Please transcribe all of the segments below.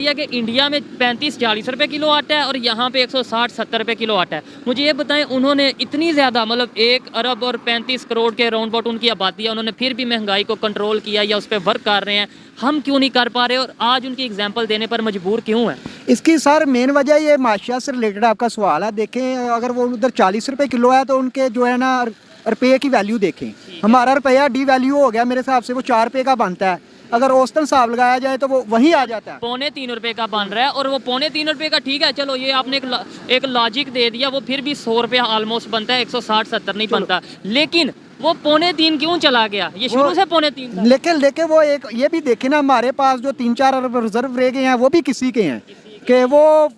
कि इंडिया में 35-40 रुपए किलो आटा है और यहाँ पे 160-70 रुपए किलो आटा है। मुझे ये बताएं, उन्होंने इतनी ज़्यादा मतलब 1 अरब और 35 करोड़ के राउंड अबाउट उनकी आबादी है, उन्होंने फिर भी महंगाई को कंट्रोल किया या उस पर वर्क कर रहे हैं। हम क्यों नहीं कर पा रहे और आज उनकी एग्जाम्पल देने पर मजबूर क्यों है? इसकी सर मेन वजह ये माशिया से रिलेटेड आपका सवाल है। देखें, अगर वो उधर 40 रुपए किलो है तो उनके जो है ना रुपये की वैल्यू देखें। हमारा रुपया डी वैल्यू हो गया, मेरे हिसाब से वो 4 रुपये का बनता है। अगर औसतन हिसाब लगाया जाए तो वो वहीं आ जाता है। 3.25 रुपए का बन रहा है और वो 3.25 रुपए का ठीक है, चलो ये आपने एक लॉजिक दे दिया, वो फिर भी 100 रुपया ऑलमोस्ट बनता है, 160-70 नहीं बनता। लेकिन वो 3.25 क्यों चला गया? ये शुरू से 3.25 था। लेकिन वो एक ये भी देखे ना, हमारे पास जो 3-4 अरब रिजर्व रह गए हैं वो भी किसी के हैं कि वो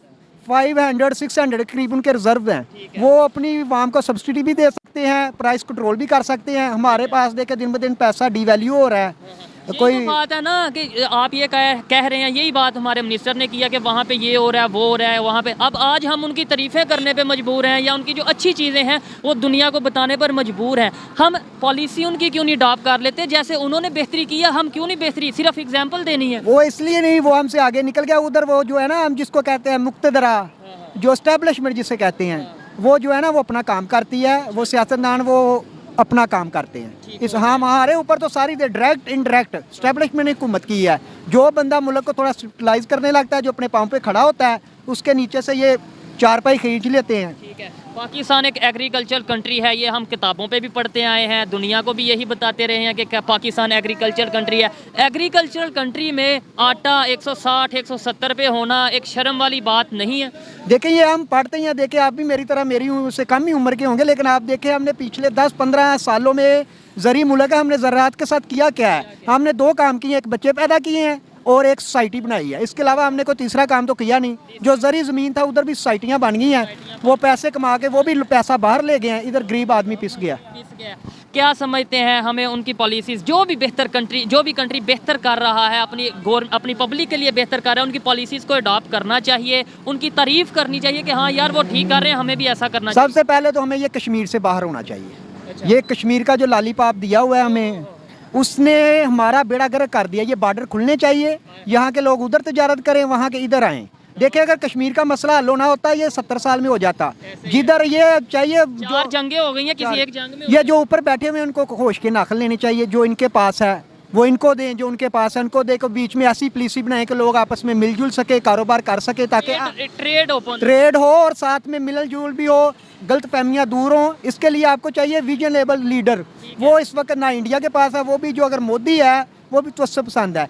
500-600 करीब उनके रिजर्व हैं। वो अपनी वाम को सब्सिडी भी दे सकते हैं, प्राइस कंट्रोल भी कर सकते हैं। हमारे पास देखे दिन ब दिन पैसा डिवैल्यू हो रहा है। कोई तो बात है ना कि आप ये कह रहे हैं, यही बात हमारे मिनिस्टर ने किया कि वहाँ पे ये हो रहा है, वो हो रहा है वहाँ पे। अब आज हम उनकी तारीफ़ें करने पे मजबूर हैं या उनकी जो अच्छी चीज़ें हैं वो दुनिया को बताने पर मजबूर हैं। हम पॉलिसी उनकी क्यों नहीं अडॉप्ट कर लेते? जैसे उन्होंने बेहतरी किया, हम क्यों नहीं बेहतरी? सिर्फ एग्जाम्पल देनी है। वो इसलिए नहीं, वो हमसे आगे निकल गया। उधर वो जो है ना, हम जिसको कहते हैं मुक्तदरा, जो एस्टेब्लिशमेंट जिसे कहते हैं, वो जो है ना वो अपना काम करती है। वो सियासतदान वो अपना काम करते हैं। इस हमारे ऊपर तो सारी डायरेक्ट इनडायरेक्ट एस्टेब्लिशमेंट ने हुकूमत की है। जो बंदा मुल्क को थोड़ा स्टेबलाइज करने लगता है, जो अपने पाँव पे खड़ा होता है, उसके नीचे से ये चारपाई खींच लेते हैं। ठीक है, पाकिस्तान एक एग्रीकल्चर कंट्री है, ये हम किताबों पे भी पढ़ते आए हैं, दुनिया को भी यही बताते रहे हैं कि पाकिस्तान एग्रीकल्चर कंट्री है। एग्रीकल्चरल कंट्री में आटा 160-170 रुपये होना एक शर्म वाली बात नहीं है? देखें, ये हम पढ़ते हैं। देखें, आप भी मेरी तरह मेरी से कम ही उम्र के होंगे, लेकिन आप देखें हमने पिछले 10-15 सालों में ज़री मुल्क है, हमने ज़राअत के साथ किया क्या है? हमने 2 काम किए, एक बच्चे पैदा किए हैं और एक सोसाइटी बनाई है। इसके अलावा हमने कोई तीसरा काम तो किया नहीं। जो ज़री ज़मीन था उधर भी सोसाइटियाँ बन गई हैं, वो पैसे कमा के वो भी पैसा बाहर ले गए हैं, इधर गरीब आदमी पिस गया। क्या समझते हैं हमें उनकी पॉलिसीज़, जो भी कंट्री बेहतर कर रहा है, अपनी पब्लिक के लिए बेहतर कर रहा है, उनकी पॉलिसीज़ को अडॉप्ट करना चाहिए, उनकी तारीफ़ करनी चाहिए कि हाँ यार वो ठीक कर रहे हैं, हमें भी ऐसा करना चाहिए? सबसे पहले तो हमें ये कश्मीर से बाहर होना चाहिए। ये कश्मीर का जो लॉलीपॉप दिया हुआ है हमें, उसने हमारा बेड़ा गर्क कर दिया। ये बॉर्डर खुलने चाहिए, यहाँ के लोग उधर तजारत करें, वहाँ के इधर आएँ। देखिए, अगर कश्मीर का मसला हल होना होता ये 70 साल में हो जाता। जिधर ये चाहिए, 4 जंगें हो गई हैं, किसी एक जंग में ये जो ऊपर बैठे हुए हैं उनको होश के नाखल लेने चाहिए। जो इनके पास है वो इनको दें, जो उनके पास है उनको देखो। बीच में ऐसी पॉलिसी बनाएं कि लोग आपस में मिलजुल सके, कारोबार कर सके, ताकि ट्रेड हो और साथ में मिलल जुल भी हो, गलत फहमियाँ दूर हों। इसके लिए आपको चाहिए विजनेबल लीडर। वो इस वक्त ना इंडिया के पास है, वो भी जो अगर मोदी है वो भी तो पसंद है।